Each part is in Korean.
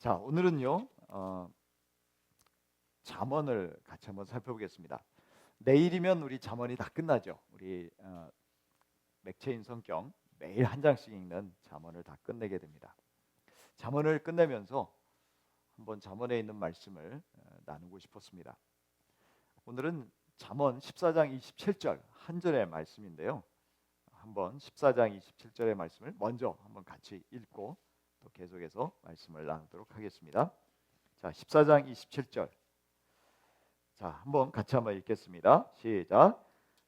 자, 오늘은요, 잠언을 같이 한번 살펴보겠습니다. 내일이면 우리 잠언이 다 끝나죠. 우리 맥체인 성경 매일 한 장씩 읽는 잠언을 다 끝내게 됩니다. 잠언을 끝내면서 한번 잠언에 있는 말씀을 나누고 싶었습니다. 오늘은 잠언 14장 27절 한 절의 말씀인데요. 한번 14장 27절의 말씀을 먼저 한번 같이 읽고 또 계속해서 말씀을 나누도록 하겠습니다. 자, 14장 27절. 자, 한번 읽겠습니다. 시작.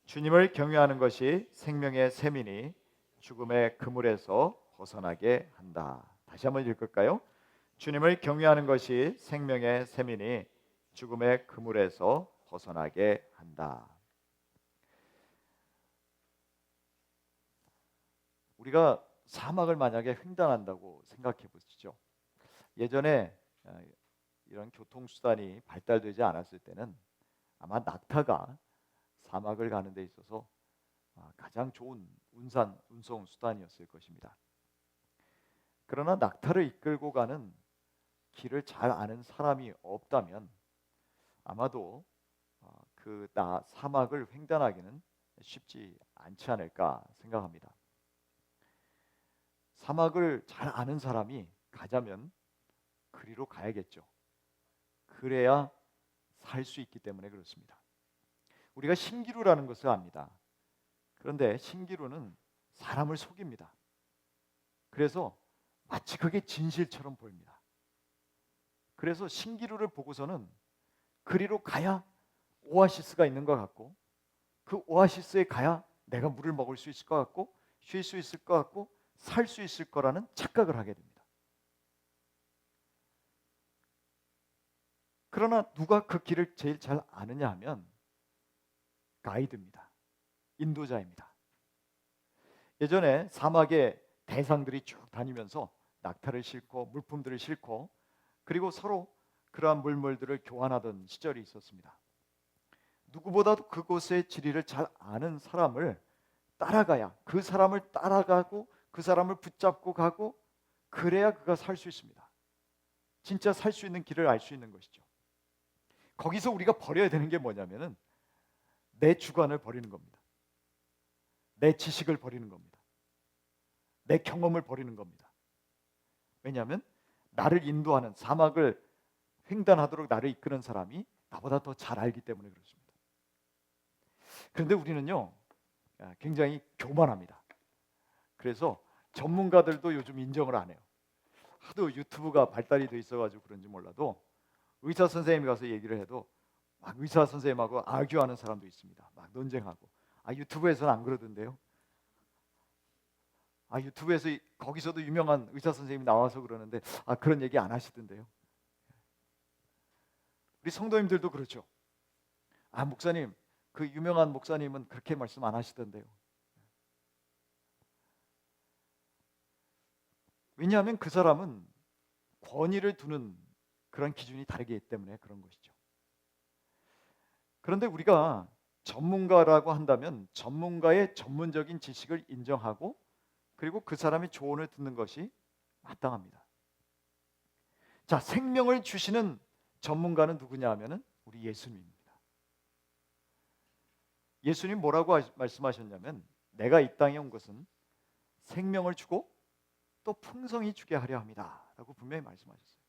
주님을 경외하는 것이 생명의 샘이니 죽음의 그물에서 벗어나게 한다. 다시 한번 읽을까요? 주님을 경외하는 것이 생명의 샘이니 죽음의 그물에서 벗어나게 한다. 우리가 사막을 만약에 횡단한다고 생각해 보시죠. 예전에 이런 교통수단이 발달되지 않았을 때는 아마 낙타가 사막을 가는 데 있어서 가장 좋은 운송 수단이었을 것입니다. 그러나 낙타를 이끌고 가는 길을 잘 아는 사람이 없다면 아마도 사막을 횡단하기는 쉽지 않지 않을까 생각합니다. 사막을 잘 아는 사람이 가자면 그리로 가야겠죠. 그래야 살 수 있기 때문에 그렇습니다. 우리가 신기루라는 것을 압니다. 그런데 신기루는 사람을 속입니다. 그래서 마치 그게 진실처럼 보입니다. 그래서 신기루를 보고서는 그리로 가야 오아시스가 있는 것 같고, 그 오아시스에 가야 내가 물을 먹을 수 있을 것 같고, 쉴 수 있을 것 같고, 살 수 있을 거라는 착각을 하게 됩니다. 그러나 누가 그 길을 제일 잘 아느냐 하면 가이드입니다. 인도자입니다. 예전에 사막에 대상들이 쭉 다니면서 낙타를 싣고 물품들을 싣고 그리고 서로 그러한 물물들을 교환하던 시절이 있었습니다. 누구보다도 그곳의 지리를 잘 아는 사람을 따라가야, 그 사람을 따라가고 그 사람을 붙잡고 가고 그래야 그가 살 수 있습니다. 진짜 살 수 있는 길을 알 수 있는 것이죠. 거기서 우리가 버려야 되는 게 뭐냐면은 내 주관을 버리는 겁니다. 내 지식을 버리는 겁니다. 내 경험을 버리는 겁니다. 왜냐하면 나를 인도하는, 사막을 횡단하도록 나를 이끄는 사람이 나보다 더 잘 알기 때문에 그렇습니다. 그런데 우리는요 굉장히 교만합니다. 그래서 전문가들도 요즘 인정을 안 해요. 하도 유튜브가 발달이 돼 있어가지고 그런지 몰라도 의사 선생님이 가서 얘기를 해도 막 의사 선생님하고 아규하는 사람도 있습니다. 막 논쟁하고. 유튜브에서는 안 그러던데요. 유튜브에서 거기서도 유명한 의사 선생님이 나와서 그러는데 그런 얘기 안 하시던데요. 우리 성도님들도 그렇죠. 목사님, 그 유명한 목사님은 그렇게 말씀 안 하시던데요. 왜냐하면 그 사람은 권위를 두는 그런 기준이 다르기 때문에 그런 것이죠. 그런데 우리가 전문가라고 한다면 전문가의 전문적인 지식을 인정하고 그리고 그 사람의 조언을 듣는 것이 마땅합니다. 자, 생명을 주시는 전문가는 누구냐 하면은 우리 예수님입니다. 예수님 뭐라고 말씀하셨냐면 내가 이 땅에 온 것은 생명을 주고 또 풍성히 주게 하려 합니다 라고 분명히 말씀하셨어요.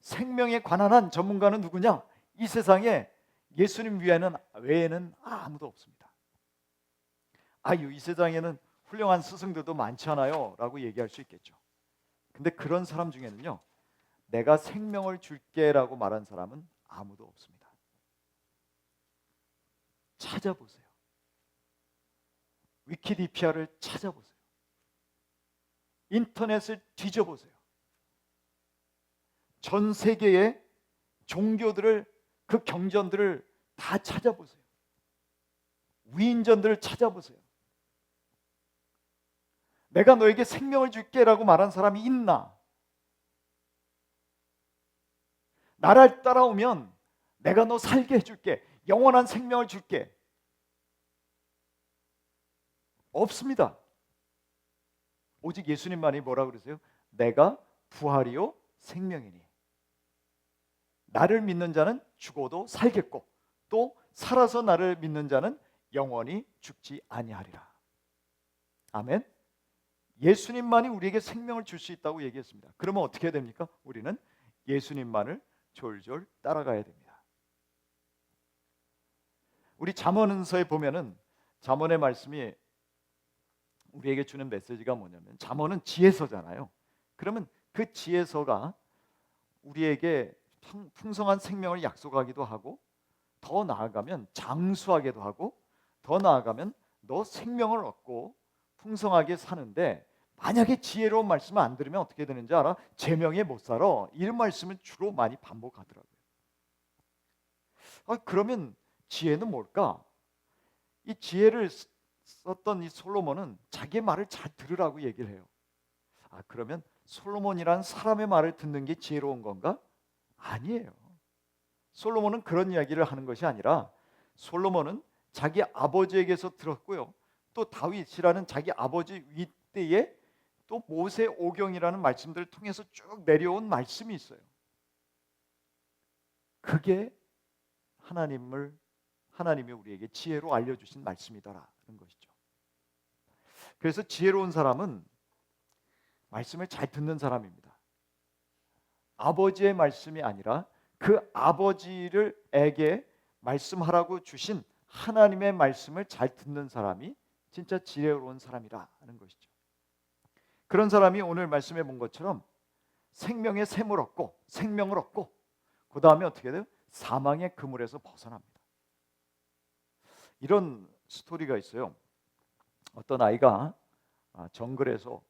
생명에 관한 한 전문가는 누구냐? 이 세상에 예수님 외에는 아무도 없습니다. 이 세상에는 훌륭한 스승들도 많잖아요 라고 얘기할 수 있겠죠. 근데 그런 사람 중에는요 내가 생명을 줄게 라고 말한 사람은 아무도 없습니다. 찾아보세요. 위키디피아를 찾아보세요. 인터넷을 뒤져보세요. 전 세계의 종교들을, 그 경전들을 다 찾아보세요. 위인전들을 찾아보세요. 내가 너에게 생명을 줄게 라고 말한 사람이 있나? 나를 따라오면 내가 너 살게 해줄게, 영원한 생명을 줄게. 없습니다. 오직 예수님만이 뭐라 그러세요? 내가 부활이요 생명이니 나를 믿는 자는 죽어도 살겠고 또 살아서 나를 믿는 자는 영원히 죽지 아니하리라. 아멘. 예수님만이 우리에게 생명을 줄 수 있다고 얘기했습니다. 그러면 어떻게 해야 됩니까? 우리는 예수님만을 졸졸 따라가야 됩니다. 우리 잠언서에 보면은 잠언의 말씀이 우리에게 주는 메시지가 뭐냐면, 잠언은 지혜서잖아요. 그러면 그 지혜서가 우리에게 풍성한 생명을 약속하기도 하고, 더 나아가면 장수하게도 하고, 더 나아가면 너 생명을 얻고 풍성하게 사는데, 만약에 지혜로운 말씀을 안 들으면 어떻게 되는지 알아? 제명에 못 살아. 이런 말씀을 주로 많이 반복하더라고요. 그러면 지혜는 뭘까? 이 지혜를 썼던 이 솔로몬은 자기의 말을 잘 들으라고 얘기를 해요. 그러면 솔로몬이란 사람의 말을 듣는 게 지혜로운 건가? 아니에요. 솔로몬은 그런 이야기를 하는 것이 아니라, 솔로몬은 자기 아버지에게서 들었고요, 또 다윗이라는 자기 아버지 윗대에 또 모세 오경이라는 말씀들을 통해서 쭉 내려온 말씀이 있어요. 그게 하나님이 우리에게 지혜로 알려주신 말씀이더라는 것이죠. 그래서 지혜로운 사람은 말씀을 잘 듣는 사람입니다. 아버지의 말씀이 아니라 그 아버지에게 말씀하라고 주신 하나님의 말씀을 잘 듣는 사람이 진짜 지혜로운 사람이라는 것이죠. 그런 사람이 오늘 말씀해 본 것처럼 생명의 샘을 얻고 생명을 얻고, 그 다음에 어떻게 돼요? 사망의 그물에서 벗어납니다. 이런 스토리가 있어요. 어떤 아이가 정글에서,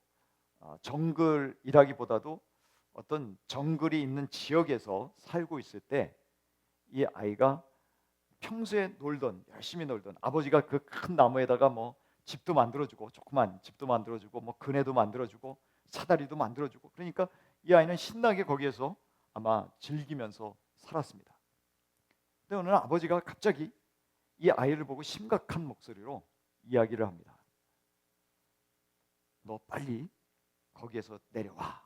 정글이라기보다도 어떤 정글이 있는 지역에서 살고 있을 때, 이 아이가 평소에 열심히 놀던 아버지가 그 큰 나무에다가 뭐 집도 만들어주고, 조그만 집도 만들어주고, 뭐 그네도 만들어주고, 사다리도 만들어주고, 그러니까 이 아이는 신나게 거기에서 아마 즐기면서 살았습니다. 근데 어느 날 아버지가 갑자기 이 아이를 보고 심각한 목소리로 이야기를 합니다. 너 빨리 거기에서 내려와.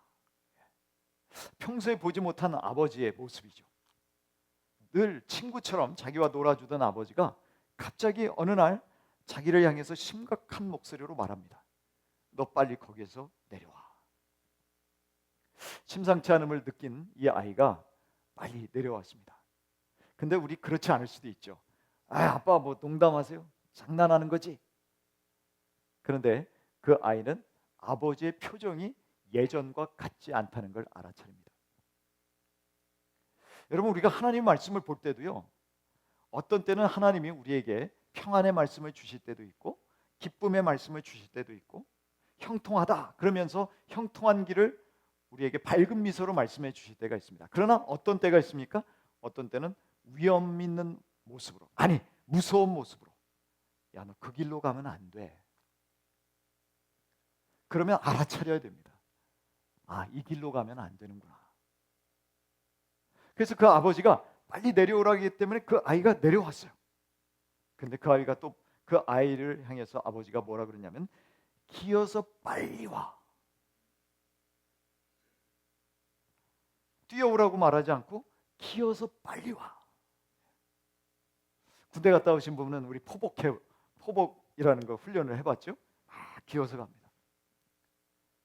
평소에 보지 못한 아버지의 모습이죠. 늘 친구처럼 자기와 놀아주던 아버지가 갑자기 어느 날 자기를 향해서 심각한 목소리로 말합니다. 너 빨리 거기에서 내려와. 심상치 않음을 느낀 이 아이가 빨리 내려왔습니다. 근데 우리 그렇지 않을 수도 있죠. 아빠 뭐 농담하세요? 장난하는 거지? 그런데 그 아이는 아버지의 표정이 예전과 같지 않다는 걸 알아차립니다. 여러분, 우리가 하나님 말씀을 볼 때도요, 어떤 때는 하나님이 우리에게 평안의 말씀을 주실 때도 있고, 기쁨의 말씀을 주실 때도 있고, 형통하다 그러면서 형통한 길을 우리에게 밝은 미소로 말씀해 주실 때가 있습니다. 그러나 어떤 때가 있습니까? 어떤 때는 위험 있는 모습으로, 아니 무서운 모습으로, 야, 너 그 길로 가면 안 돼. 그러면 알아차려야 됩니다. 이 길로 가면 안 되는구나. 그래서 그 아버지가 빨리 내려오라기 때문에 그 아이가 내려왔어요. 근데 그 아이가 또 그 아이를 향해서 아버지가 뭐라 그러냐면, 기어서 빨리 와. 뛰어오라고 말하지 않고 기어서 빨리 와. 군대 갔다 오신 분은 우리 포복이라는 거 훈련을 해봤죠? 기어서 갑니다.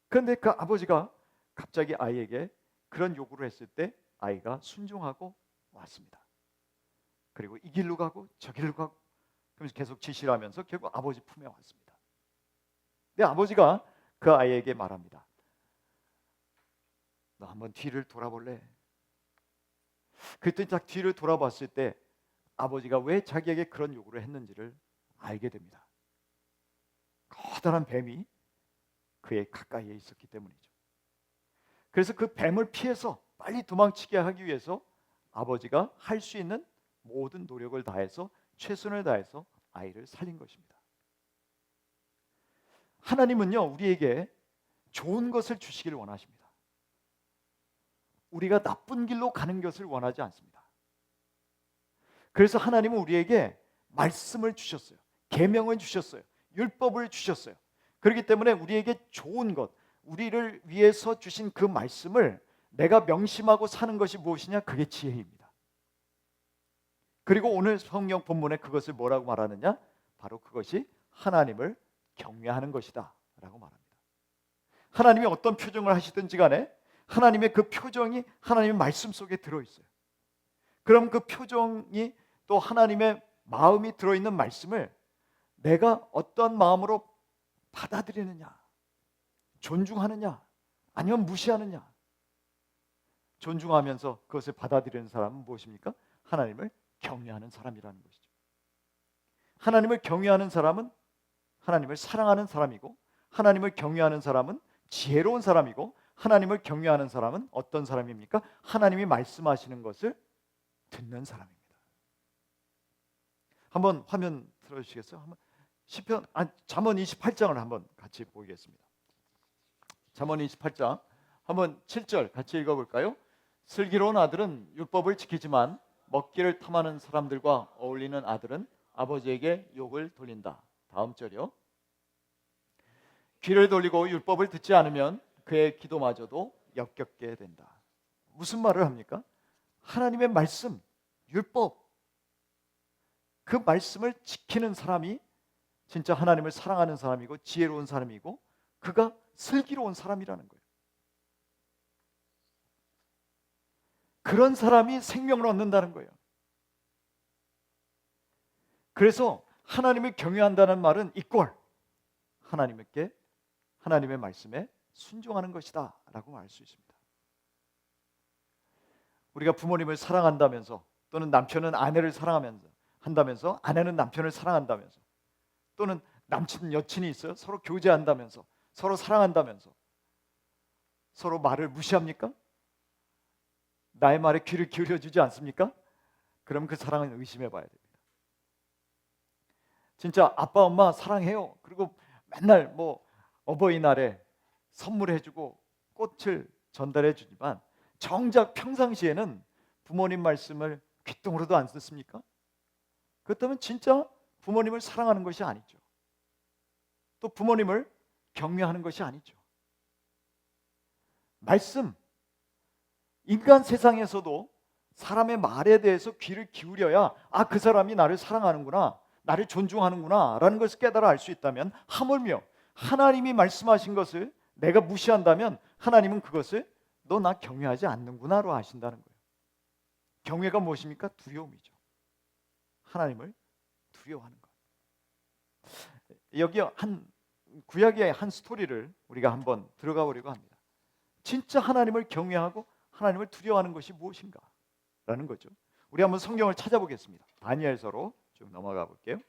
그런데 그 아버지가 갑자기 아이에게 그런 요구를 했을 때 아이가 순종하고 왔습니다. 그리고 이 길로 가고 저 길로 가고, 그러면서 계속 지시를 하면서 결국 아버지 품에 왔습니다. 근데 아버지가 그 아이에게 말합니다. 너 한번 뒤를 돌아볼래? 그때 딱 뒤를 돌아봤을 때 아버지가 왜 자기에게 그런 요구를 했는지를 알게 됩니다. 커다란 뱀이 그의 가까이에 있었기 때문이죠. 그래서 그 뱀을 피해서 빨리 도망치게 하기 위해서 아버지가 할 수 있는 모든 노력을 다해서, 최선을 다해서 아이를 살린 것입니다. 하나님은요, 우리에게 좋은 것을 주시기를 원하십니다. 우리가 나쁜 길로 가는 것을 원하지 않습니다. 그래서 하나님은 우리에게 말씀을 주셨어요. 계명을 주셨어요. 율법을 주셨어요. 그렇기 때문에 우리에게 좋은 것, 우리를 위해서 주신 그 말씀을 내가 명심하고 사는 것이 무엇이냐? 그게 지혜입니다. 그리고 오늘 성경 본문에 그것을 뭐라고 말하느냐? 바로 그것이 하나님을 경외하는 것이다 라고 말합니다. 하나님이 어떤 표정을 하시든지 간에 하나님의 그 표정이 하나님의 말씀 속에 들어있어요. 그럼 그 표정이 또 하나님의 마음이 들어있는 말씀을 내가 어떠한 마음으로 받아들이느냐, 존중하느냐, 아니면 무시하느냐. 존중하면서 그것을 받아들이는 사람은 무엇입니까? 하나님을 경외하는 사람이라는 것이죠. 하나님을 경외하는 사람은 하나님을 사랑하는 사람이고, 하나님을 경외하는 사람은 지혜로운 사람이고, 하나님을 경외하는 사람은 어떤 사람입니까? 하나님이 말씀하시는 것을 듣는 사람입니다. 한번 화면 틀어주시겠어요? 한번 시편 잠언 28장을 한번 같이 보겠습니다. 잠언 28장 한번 7절 같이 읽어볼까요? 슬기로운 아들은 율법을 지키지만 먹기를 탐하는 사람들과 어울리는 아들은 아버지에게 욕을 돌린다. 다음 절이요. 귀를 돌리고 율법을 듣지 않으면 그의 기도마저도 역겹게 된다. 무슨 말을 합니까? 하나님의 말씀, 율법, 그 말씀을 지키는 사람이 진짜 하나님을 사랑하는 사람이고 지혜로운 사람이고 그가 슬기로운 사람이라는 거예요. 그런 사람이 생명을 얻는다는 거예요. 그래서 하나님을 경외한다는 말은 이꼴 하나님께 하나님의 말씀에 순종하는 것이다 라고 말할 수 있습니다. 우리가 부모님을 사랑한다면서 또는 남편은 아내를 사랑한다면서 아내는 남편을 사랑한다면서 또는 남친 여친이 있어요. 서로 교제한다면서 서로 사랑한다면서 서로 말을 무시합니까? 나의 말에 귀를 기울여주지 않습니까? 그럼 그 사랑은 의심해 봐야 됩니다. 진짜 아빠 엄마 사랑해요. 그리고 맨날 뭐 어버이날에 선물해주고 꽃을 전달해주지만 정작 평상시에는 부모님 말씀을 귓등으로도 안 듣습니까? 그렇다면 진짜 부모님을 사랑하는 것이 아니죠. 또 부모님을 경외하는 것이 아니죠. 말씀, 인간 세상에서도 사람의 말에 대해서 귀를 기울여야 그 사람이 나를 사랑하는구나, 나를 존중하는구나 라는 것을 깨달아 알 수 있다면, 하물며 하나님이 말씀하신 것을 내가 무시한다면 하나님은 그것을 너 나 경외하지 않는구나로 아신다는 거예요. 경외가 무엇입니까? 두려움이죠. 하나님을 두려워하는 것. 여기 구약의 한 스토리를 우리가 한번 들어가 보려고 합니다. 진짜 하나님을 경외하고 하나님을 두려워하는 것이 무엇인가 라는 거죠. 우리 한번 성경을 찾아보겠습니다. 다니엘서로 좀 넘어가 볼게요.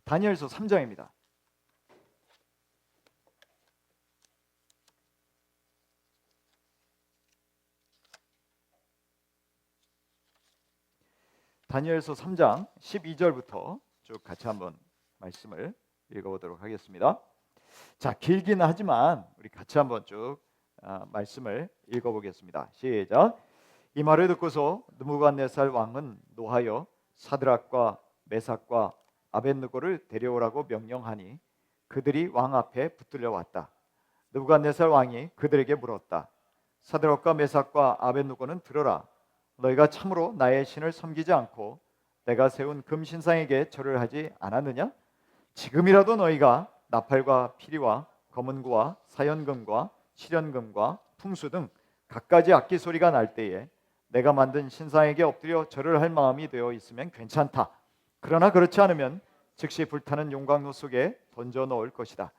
다니엘서 3장입니다. 다니엘서 3장 12절부터 쭉 같이 한번 말씀을 읽어보도록 하겠습니다. 자, 길긴 하지만 우리 같이 한번 쭉 말씀을 읽어보겠습니다. 시작. 이 말을 듣고서 느부갓네살 왕은 노하여 사드락과 메삭과 아벳느고를 데려오라고 명령하니 그들이 왕 앞에 붙들려 왔다. 느부갓네살 왕이 그들에게 물었다. 사드락과 메삭과 아벳느고는 들어라. 너희가 참으로 나의 신을 섬기지 않고 내가 세운 금신상에게 절을 하지 않았느냐? 지금이라도 너희가 나팔과 피리와 검은고와 사연금과 실연금과 풍수 등 갖가지 악기 소리가 날 때에 내가 만든 신상에게 엎드려 절을 할 마음이 되어 있으면 괜찮다. 그러나 그렇지 않으면 즉시 불타는 용광로 속에 던져 넣을 것이다.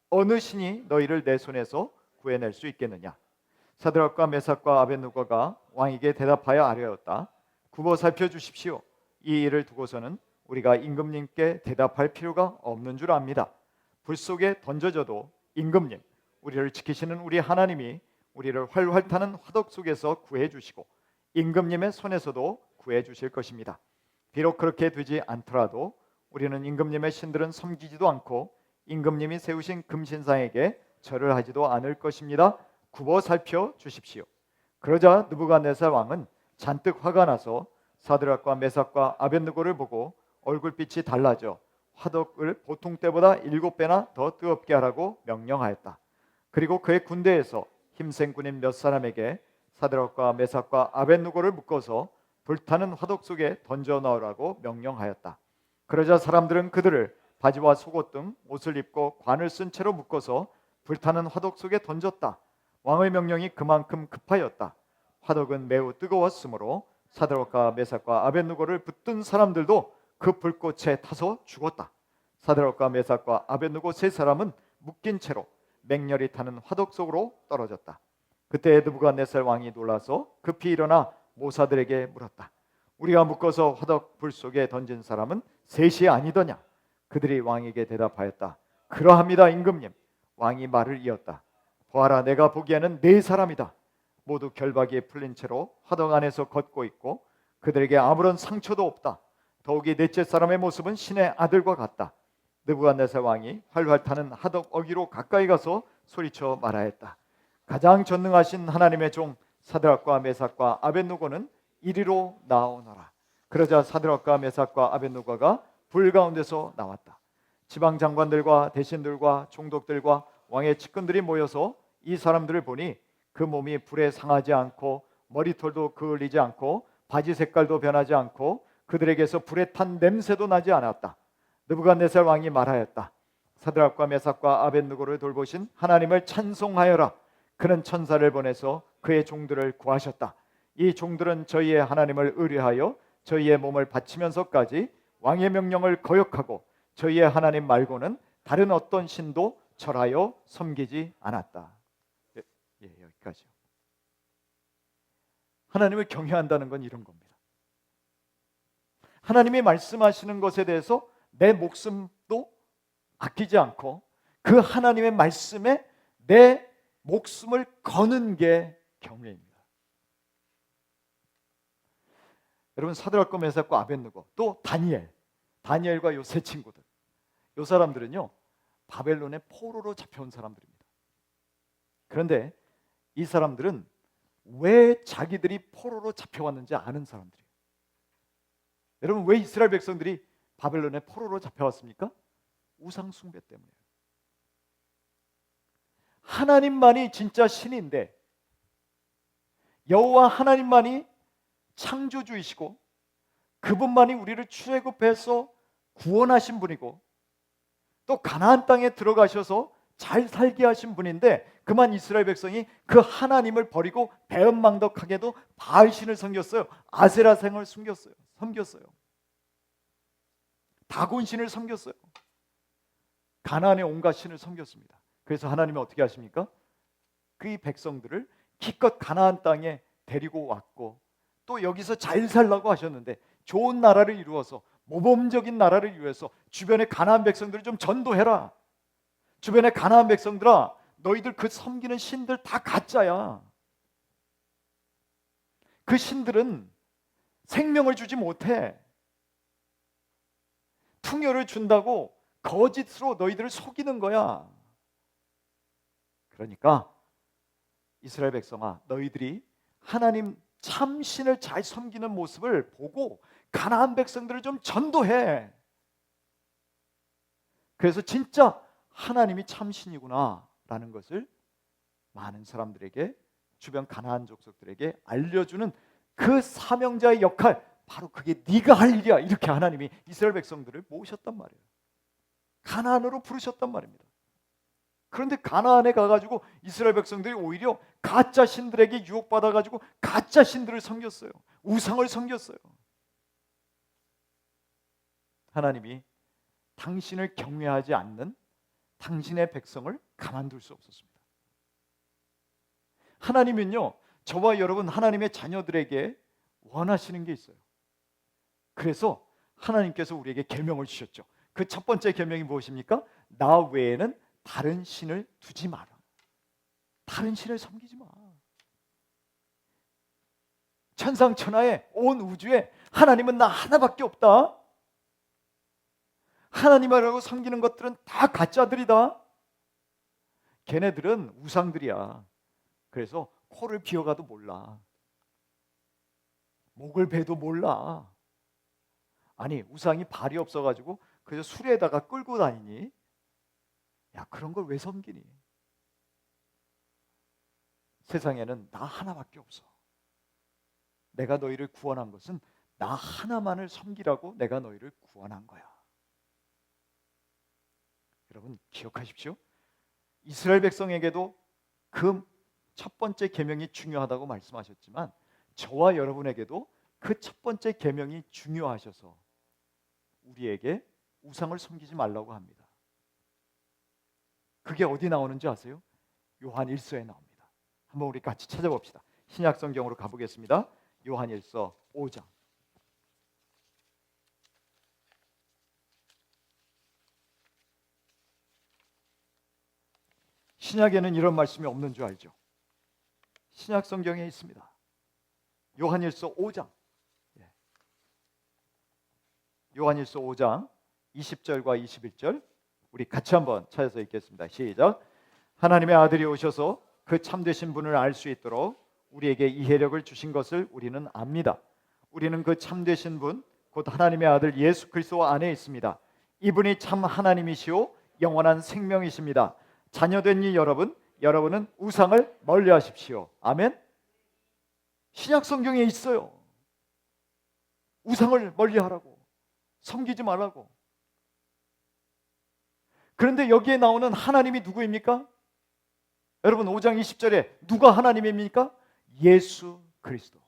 어느 신이 너희를 내 손에서 구해낼 수 있겠느냐? 사드락과 메삭과 아벳느고가 왕에게 대답하여 아뢰었다. 굽어 살펴주십시오. 이 일을 두고서는 우리가 임금님께 대답할 필요가 없는 줄 압니다. 불 속에 던져져도 임금님, 우리를 지키시는 우리 하나님이 우리를 활활 타는 화덕 속에서 구해주시고 임금님의 손에서도 구해주실 것입니다. 비록 그렇게 되지 않더라도 우리는 임금님의 신들은 섬기지도 않고 임금님이 세우신 금신상에게 절을 하지도 않을 것입니다. 굽어 살펴 주십시오. 그러자 느부갓네살 왕은 잔뜩 화가 나서 사드락과 메삭과 아벳느고를 보고 얼굴빛이 달라져 화덕을 보통 때보다 7배나 더 뜨겁게 하라고 명령하였다. 그리고 그의 군대에서 힘센 군인 몇 사람에게 사드락과 메삭과 아벳느고를 묶어서 불타는 화덕 속에 던져 넣으라고 명령하였다. 그러자 사람들은 그들을 바지와 속옷 등 옷을 입고 관을 쓴 채로 묶어서 불타는 화덕 속에 던졌다. 왕의 명령이 그만큼 급하였다. 화덕은 매우 뜨거웠으므로 사드락과 메삭과 아벳느고를 붙든 사람들도 그 불꽃에 타서 죽었다. 사드락과 메삭과 아벳느고 세 사람은 묶인 채로 맹렬히 타는 화덕 속으로 떨어졌다. 그때 느부갓네살 왕이 놀라서 급히 일어나 모사들에게 물었다. 우리가 묶어서 화덕 불 속에 던진 사람은 셋이 아니더냐? 그들이 왕에게 대답하였다. 그러합니다, 임금님. 왕이 말을 이었다. 보아라, 내가 보기에는 네 사람이다. 모두 결박이 풀린 채로 화덕 안에서 걷고 있고 그들에게 아무런 상처도 없다. 더욱이 넷째 사람의 모습은 신의 아들과 같다. 느부갓네살 왕이 활활 타는 화덕 어귀로 가까이 가서 소리쳐 말하였다. 가장 전능하신 하나님의 종 사드락과 메삭과 아벳느고는 이리로 나오너라. 그러자 사드락과 메삭과 아벳느고가 불 가운데서 나왔다. 지방 장관들과 대신들과 총독들과 왕의 측근들이 모여서 이 사람들을 보니 그 몸이 불에 상하지 않고 머리털도 그을리지 않고 바지 색깔도 변하지 않고 그들에게서 불에 탄 냄새도 나지 않았다. 느부갓네살 왕이 말하였다. 사드락과 메삭과 아벳느고를 돌보신 하나님을 찬송하여라. 그는 천사를 보내서 그의 종들을 구하셨다. 이 종들은 저희의 하나님을 의뢰하여 저희의 몸을 바치면서까지 왕의 명령을 거역하고 저희의 하나님 말고는 다른 어떤 신도 절하여 섬기지 않았다. 여기까지요. 하나님을 경외한다는 건 이런 겁니다. 하나님이 말씀하시는 것에 대해서 내 목숨도 아끼지 않고 그 하나님의 말씀에 내 목숨을 거는 게 경외입니다. 여러분, 사드락과 메삭과 아벳느고 또 다니엘과 요 세 친구들, 요 사람들은요 바벨론의 포로로 잡혀온 사람들입니다. 그런데 이 사람들은 왜 자기들이 포로로 잡혀왔는지 아는 사람들이에요. 여러분, 왜 이스라엘 백성들이 바벨론의 포로로 잡혀왔습니까? 우상 숭배 때문이에요. 하나님만이 진짜 신인데, 여호와 하나님만이 창조주이시고 그분만이 우리를 출애굽해서 구원하신 분이고 또 가나안 땅에 들어가셔서 잘 살게 하신 분인데, 그만 이스라엘 백성이 그 하나님을 버리고 배은망덕하게도 바알신을 섬겼어요. 아세라생을 섬겼어요. 다곤신을 섬겼어요. 가나안의 온갖 신을 섬겼습니다. 그래서 하나님은 어떻게 하십니까? 그 백성들을 기껏 가나안 땅에 데리고 왔고 또 여기서 잘 살라고 하셨는데, 좋은 나라를 이루어서 모범적인 나라를 이루어서 주변의 가나안 백성들을 좀 전도해라. 주변의 가나안 백성들아, 너희들 그 섬기는 신들 다 가짜야. 그 신들은 생명을 주지 못해. 풍요를 준다고 거짓으로 너희들을 속이는 거야. 그러니까 이스라엘 백성아, 너희들이 하나님 참신을 잘 섬기는 모습을 보고 가나안 백성들을 좀 전도해. 그래서 진짜 하나님이 참신이구나 라는 것을 많은 사람들에게, 주변 가나안 족속들에게 알려주는 그 사명자의 역할, 바로 그게 네가 할 일이야. 이렇게 하나님이 이스라엘 백성들을 모으셨단 말이에요. 가나안으로 부르셨단 말입니다. 그런데 가나안에 가가지고 이스라엘 백성들이 오히려 가짜 신들에게 유혹받아가지고 가짜 신들을 섬겼어요. 우상을 섬겼어요. 하나님이 당신을 경외하지 않는 당신의 백성을 가만둘 수 없었습니다. 하나님은요, 저와 여러분 하나님의 자녀들에게 원하시는 게 있어요. 그래서 하나님께서 우리에게 계명을 주셨죠. 그 첫 번째 계명이 무엇입니까? 나 외에는 다른 신을 두지 마라. 다른 신을 섬기지 마. 천상천하에 온 우주에 하나님은 나 하나밖에 없다. 하나님이라고 섬기는 것들은 다 가짜들이다. 걔네들은 우상들이야. 그래서 코를 비어가도 몰라. 목을 베도 몰라. 아니, 우상이 발이 없어가지고 그저 수레에다가 끌고 다니니? 야, 그런 걸 왜 섬기니? 세상에는 나 하나밖에 없어. 내가 너희를 구원한 것은 나 하나만을 섬기라고 내가 너희를 구원한 거야. 여러분 기억하십시오. 이스라엘 백성에게도 그 첫 번째 계명이 중요하다고 말씀하셨지만 저와 여러분에게도 그 첫 번째 계명이 중요하셔서 우리에게 우상을 섬기지 말라고 합니다. 그게 어디 나오는지 아세요? 요한 1서에 나옵니다. 한번 우리 같이 찾아봅시다. 신약 성경으로 가보겠습니다. 요한 1서 5장. 신약에는 이런 말씀이 없는 줄 알죠? 신약 성경에 있습니다. 요한 1서 5장. 요한 1서 5장 20절과 21절 우리 같이 한번 찾아서 읽겠습니다. 시작. 하나님의 아들이 오셔서 그 참되신 분을 알 수 있도록 우리에게 이해력을 주신 것을 우리는 압니다. 우리는 그 참되신 분 곧 하나님의 아들 예수 그리스도 안에 있습니다. 이분이 참 하나님이시오 영원한 생명이십니다. 자녀된 이 여러분은 우상을 멀리하십시오. 아멘. 신약 성경에 있어요. 우상을 멀리하라고, 섬기지 말라고. 그런데 여기에 나오는 하나님이 누구입니까? 여러분 5장 20절에 누가 하나님입니까? 예수 그리스도.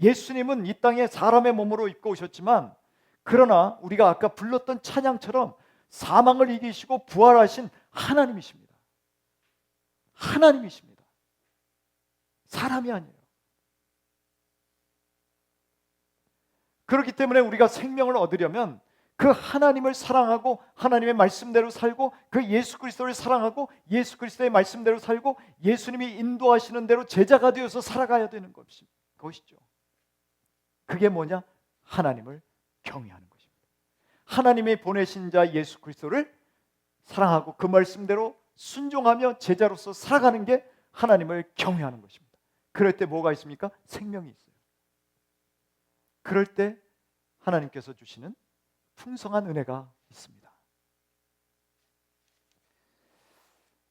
예수님은 이 땅에 사람의 몸으로 입고 오셨지만 그러나 우리가 아까 불렀던 찬양처럼 사망을 이기시고 부활하신 하나님이십니다. 하나님이십니다. 사람이 아니에요. 그렇기 때문에 우리가 생명을 얻으려면 그 하나님을 사랑하고 하나님의 말씀대로 살고 그 예수 그리스도를 사랑하고 예수 그리스도의 말씀대로 살고 예수님이 인도하시는 대로 제자가 되어서 살아가야 되는 것이죠. 그게 뭐냐? 하나님을 경외하는 것입니다. 하나님이 보내신 자 예수 그리스도를 사랑하고 그 말씀대로 순종하며 제자로서 살아가는 게 하나님을 경외하는 것입니다. 그럴 때 뭐가 있습니까? 생명이 있어요. 그럴 때 하나님께서 주시는 풍성한 은혜가 있습니다.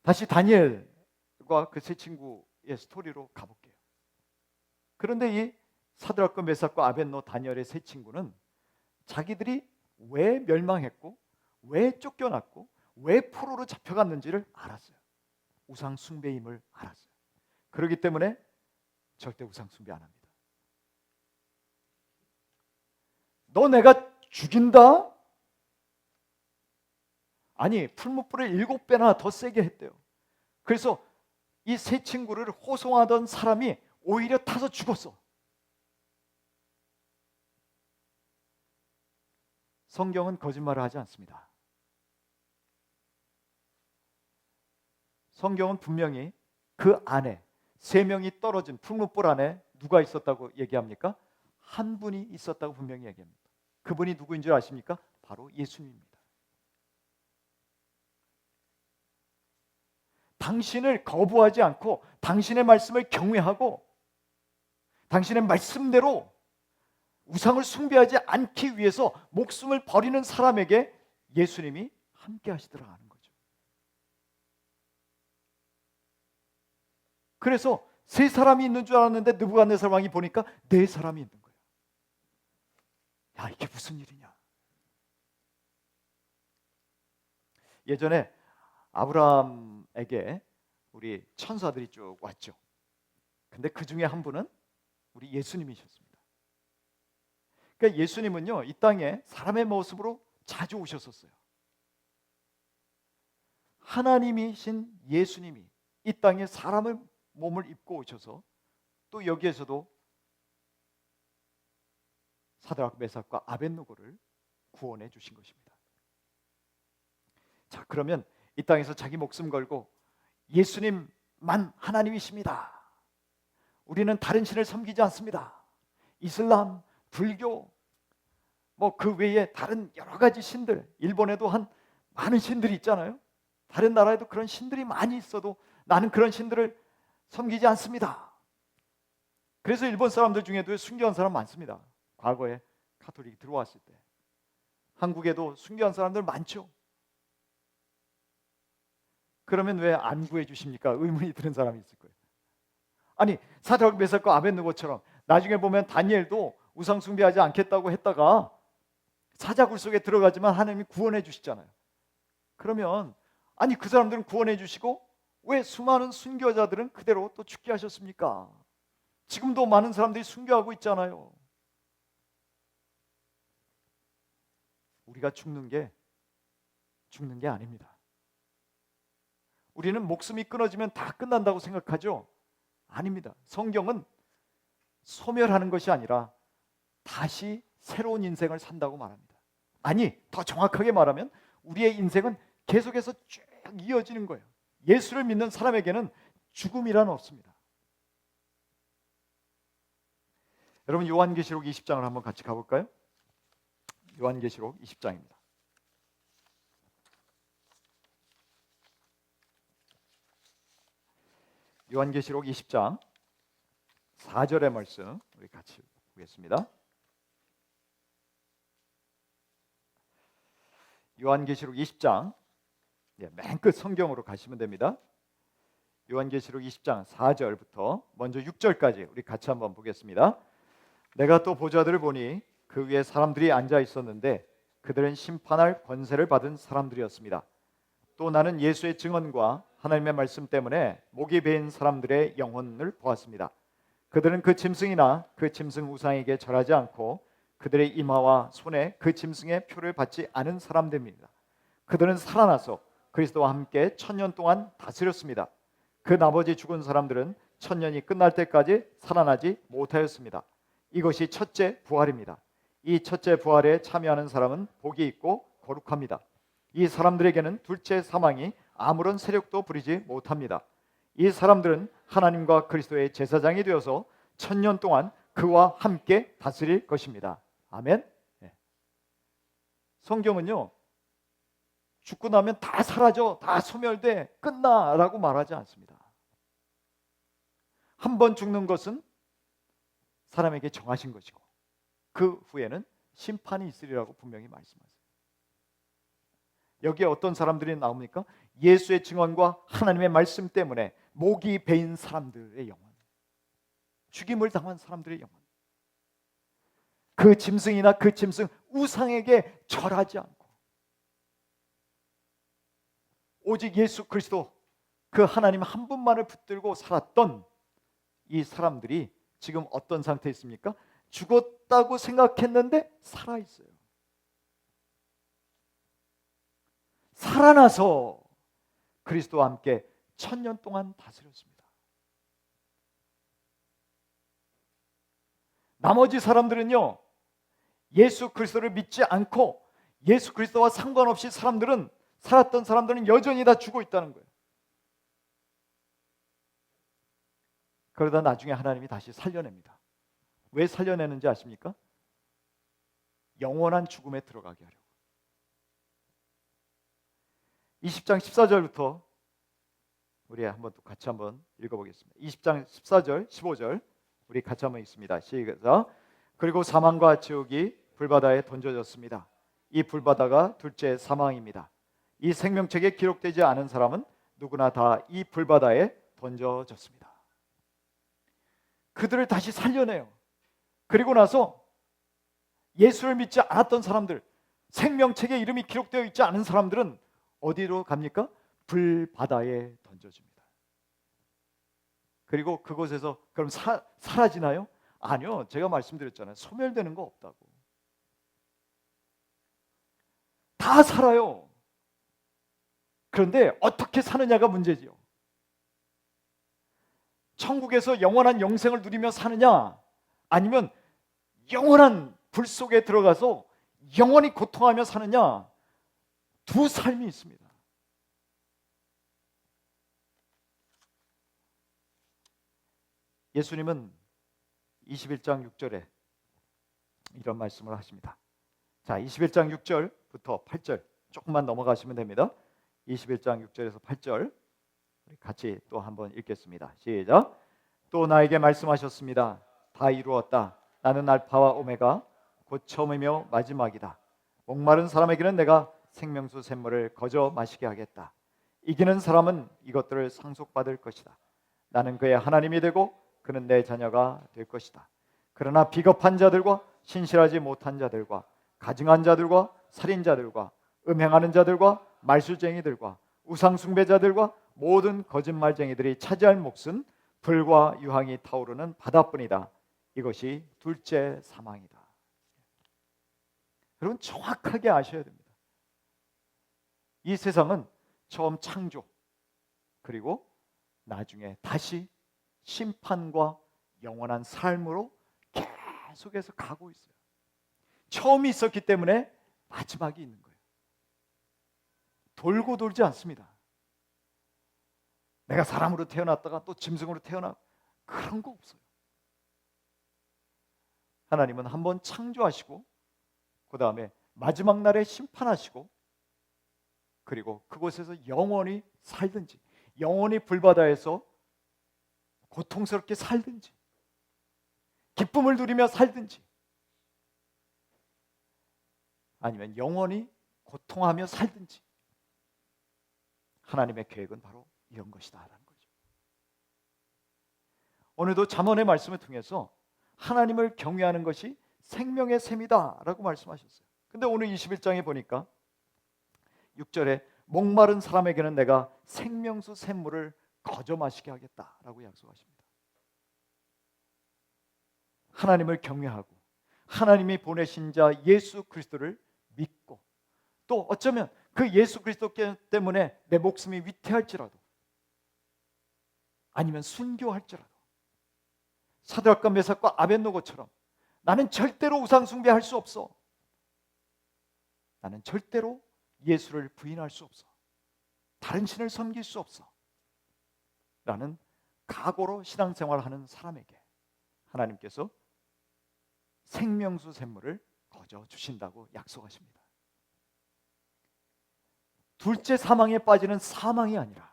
다시 다니엘과 그 세 친구의 스토리로 가볼게요. 그런데 이 사드락과 메삭과 아벳노 다니엘의 세 친구는 자기들이 왜 멸망했고 왜 쫓겨났고 왜 포로로 잡혀갔는지를 알았어요. 우상 숭배임을 알았어요. 그렇기 때문에 절대 우상 숭배 안 합니다. 너 내가 죽인다? 아니 풀무불을 7배나 더 세게 했대요. 그래서 이 세 친구를 호송하던 사람이 오히려 타서 죽었어. 성경은 거짓말을 하지 않습니다. 성경은 분명히 그 안에 세 명이 떨어진 풀무불 안에 누가 있었다고 얘기합니까? 한 분이 있었다고 분명히 얘기합니다. 그분이 누구인 줄 아십니까? 바로 예수님입니다. 당신을 거부하지 않고 당신의 말씀을 경외하고 당신의 말씀대로 우상을 숭배하지 않기 위해서 목숨을 버리는 사람에게 예수님이 함께 하시더라 하는 거죠. 그래서 세 사람이 있는 줄 알았는데 느부갓네살 왕이 보니까 네 사람이 있는 거예요. 야, 이게 무슨 일이냐? 예전에 아브라함에게 우리 천사들이 쭉 왔죠. 근데 그 중에 한 분은 우리 예수님이셨습니다. 그러니까 예수님은요, 이 땅에 사람의 모습으로 자주 오셨었어요. 하나님이신 예수님이 이 땅에 사람의 몸을 입고 오셔서 또 여기에서도 사드락 메삭과 아벳노고를 구원해 주신 것입니다. 자, 그러면 이 땅에서 자기 목숨 걸고 예수님만 하나님이십니다. 우리는 다른 신을 섬기지 않습니다. 이슬람, 불교, 뭐 그 외에 다른 여러 가지 신들, 일본에도 한 많은 신들이 있잖아요. 다른 나라에도 그런 신들이 많이 있어도 나는 그런 신들을 섬기지 않습니다. 그래서 일본 사람들 중에도 순교한 사람 많습니다. 과거에 카톨릭이 들어왔을 때 한국에도 순교한 사람들 많죠. 그러면 왜 안 구해 주십니까? 의문이 드는 사람이 있을 거예요. 아니 사드락 메삭과 아벳느고처럼 나중에 보면 다니엘도 우상 숭배하지 않겠다고 했다가 사자굴 속에 들어가지만 하나님이 구원해 주시잖아요. 그러면 아니 그 사람들은 구원해 주시고 왜 수많은 순교자들은 그대로 또 죽게 하셨습니까? 지금도 많은 사람들이 순교하고 있잖아요. 우리가 죽는 게 아닙니다. 우리는 목숨이 끊어지면 다 끝난다고 생각하죠? 아닙니다. 성경은 소멸하는 것이 아니라 다시 새로운 인생을 산다고 말합니다. 아니, 더 정확하게 말하면 우리의 인생은 계속해서 쭉 이어지는 거예요. 예수를 믿는 사람에게는 죽음이란 없습니다. 여러분 요한계시록 20장을 한번 같이 가볼까요? 요한계시록 20장입니다. 요한계시록 20장 4절의 말씀 우리 같이 보겠습니다. 요한계시록 20장 맨 끝 성경으로 가시면 됩니다. 요한계시록 20장 4절부터 먼저 6절까지 우리 같이 한번 보겠습니다. 내가 또 보좌들을 보니 그 위에 사람들이 앉아 있었는데 그들은 심판할 권세를 받은 사람들이었습니다. 또 나는 예수의 증언과 하나님의 말씀 때문에 목이 베인 사람들의 영혼을 보았습니다. 그들은 그 짐승이나 그 짐승 우상에게 절하지 않고 그들의 이마와 손에 그 짐승의 표를 받지 않은 사람들입니다. 그들은 살아나서 그리스도와 함께 1000년 동안 다스렸습니다. 그 나머지 죽은 사람들은 1000년이 끝날 때까지 살아나지 못하였습니다. 이것이 첫째 부활입니다. 이 첫째 부활에 참여하는 사람은 복이 있고 거룩합니다. 이 사람들에게는 둘째 사망이 아무런 세력도 부리지 못합니다. 이 사람들은 하나님과 그리스도의 제사장이 되어서 1000년 동안 그와 함께 다스릴 것입니다. 아멘. 네. 성경은요 죽고 나면 다 사라져, 다 소멸돼, 끝나라고 말하지 않습니다. 한 번 죽는 것은 사람에게 정하신 것이고 그 후에는 심판이 있으리라고 분명히 말씀하세요. 여기에 어떤 사람들이 나옵니까? 예수의 증언과 하나님의 말씀 때문에 목이 베인 사람들의 영혼, 죽임을 당한 사람들의 영혼, 그 짐승이나 그 짐승 우상에게 절하지 않고 오직 예수 그리스도 그 하나님 한 분만을 붙들고 살았던 이 사람들이 지금 어떤 상태에 있습니까? 죽었다고 생각했는데 살아있어요. 살아나서 그리스도와 함께 1000년 동안 다스렸습니다. 나머지 사람들은요 예수 그리스도를 믿지 않고 예수 그리스도와 상관없이 살았던 사람들은 여전히 다 죽어 있다는 거예요. 그러다 나중에 하나님이 다시 살려냅니다. 왜 살려내는지 아십니까? 영원한 죽음에 들어가게 하려고. 20장 14절부터 우리 같이 한번 읽어보겠습니다. 20장 14절 15절 우리 같이 한번 읽습니다. 시작. 그리고 사망과 지옥이 불바다에 던져졌습니다. 이 불바다가 둘째 사망입니다. 이 생명책에 기록되지 않은 사람은 누구나 다 이 불바다에 던져졌습니다. 그들을 다시 살려내요. 그리고 나서 예수를 믿지 않았던 사람들, 생명책에 이름이 기록되어 있지 않은 사람들은 어디로 갑니까? 불바다에 던져집니다. 그리고 그곳에서 그럼 사라지나요? 아니요. 제가 말씀드렸잖아요. 소멸되는 거 없다고. 다 살아요. 그런데 어떻게 사느냐가 문제지요. 천국에서 영원한 영생을 누리며 사느냐, 아니면 영원한 불 속에 들어가서 영원히 고통하며 사느냐, 두 삶이 있습니다. 예수님은 21장 6절에 이런 말씀을 하십니다. 자, 21장 6절부터 8절 조금만 넘어가시면 됩니다. 21장 6절에서 8절 같이 또 한번 읽겠습니다. 시작. 또 나에게 말씀하셨습니다. 다 이루었다. 나는 알파와 오메가 곧 처음이며 마지막이다. 목마른 사람에게는 내가 생명수 샘물을 거저 마시게 하겠다. 이기는 사람은 이것들을 상속받을 것이다. 나는 그의 하나님이 되고 그는 내 자녀가 될 것이다. 그러나 비겁한 자들과 신실하지 못한 자들과 가증한 자들과 살인자들과 음행하는 자들과 말술쟁이들과 우상숭배자들과 모든 거짓말쟁이들이 차지할 몫은 불과 유황이 타오르는 바다뿐이다. 이것이 둘째 사망이다. 여러분 정확하게 아셔야 됩니다. 이 세상은 처음 창조 그리고 나중에 다시 심판과 영원한 삶으로 계속해서 가고 있어요. 처음이 있었기 때문에 마지막이 있는 거예요. 돌고 돌지 않습니다. 내가 사람으로 태어났다가 또 짐승으로 태어나 그런 거 없어요. 하나님은 한번 창조하시고 그 다음에 마지막 날에 심판하시고 그리고 그곳에서 영원히 살든지 영원히 불바다에서 고통스럽게 살든지 기쁨을 누리며 살든지 아니면 영원히 고통하며 살든지 하나님의 계획은 바로 이런 것이다라는 거죠. 오늘도 잠언의 말씀을 통해서 하나님을 경외하는 것이 생명의 샘이다라고 말씀하셨어요. 근데 오늘 21장에 보니까 6절에 목마른 사람에게는 내가 생명수 샘물을 거저 마시게 하겠다라고 약속하십니다. 하나님을 경외하고 하나님이 보내신 자 예수 그리스도를 믿고 또 어쩌면 그 예수 그리스도 때문에 내 목숨이 위태할지라도 아니면 순교할지라도 사드락과 메삭과 아벳노고처럼 나는 절대로 우상 숭배할 수 없어. 나는 절대로 예수를 부인할 수 없어. 다른 신을 섬길 수 없어. 라는 각오로 신앙생활하는 사람에게 하나님께서 생명수 샘물을 거저 주신다고 약속하십니다. 둘째 사망에 빠지는 사망이 아니라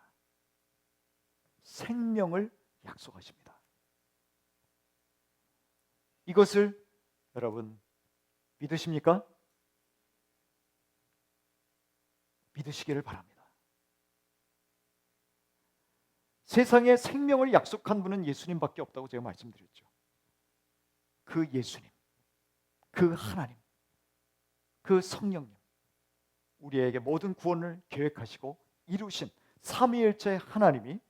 생명을 약속하십니다. 이것을 여러분 믿으십니까? 믿으시기를 바랍니다. 세상에 생명을 약속한 분은 예수님밖에 없다고 제가 말씀드렸죠. 그 예수님, 그 하나님, 그 성령님, 우리에게 모든 구원을 계획하시고 이루신 삼위일체 하나님이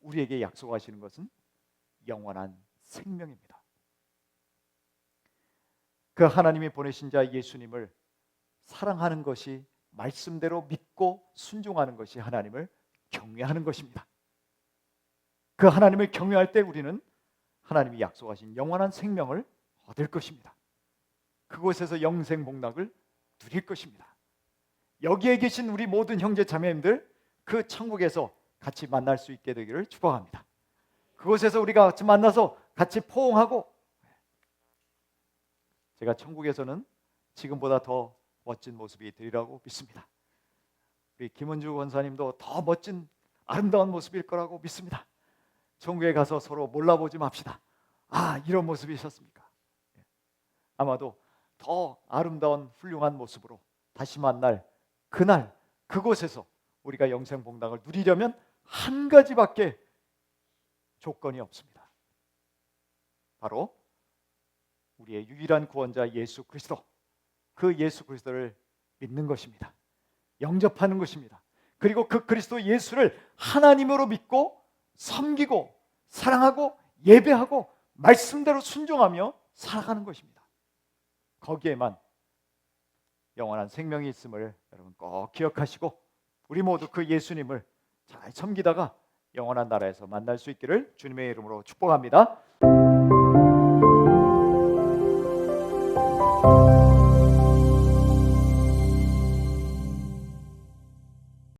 우리에게 약속하시는 것은 영원한 생명입니다. 그 하나님이 보내신 자 예수님을 사랑하는 것이 말씀대로 믿고 순종하는 것이 하나님을 경외하는 것입니다. 그 하나님을 경외할 때 우리는 하나님이 약속하신 영원한 생명을 얻을 것입니다. 그곳에서 영생 복락을 누릴 것입니다. 여기에 계신 우리 모든 형제 자매님들 그 천국에서 같이 만날 수 있게 되기를 축복합니다. 그곳에서 우리가 같이 만나서 같이 포옹하고 제가 천국에서는 지금보다 더 멋진 모습이 되리라고 믿습니다. 우리 김은주 권사님도 더 멋진 아름다운 모습일 거라고 믿습니다. 천국에 가서 서로 몰라보지 맙시다. 아, 이런 모습이셨습니까? 아마도 더 아름다운 훌륭한 모습으로 다시 만날 그날 그곳에서 우리가 영생 복락을 누리려면 한 가지밖에 조건이 없습니다. 바로 우리의 유일한 구원자 예수 그리스도, 그 예수 그리스도를 믿는 것입니다. 영접하는 것입니다. 그리고 그 그리스도 예수를 하나님으로 믿고 섬기고 사랑하고 예배하고 말씀대로 순종하며 살아가는 것입니다. 거기에만 영원한 생명이 있음을 여러분 꼭 기억하시고 우리 모두 그 예수님을 잘 섬기다가 영원한 나라에서 만날 수 있기를 주님의 이름으로 축복합니다.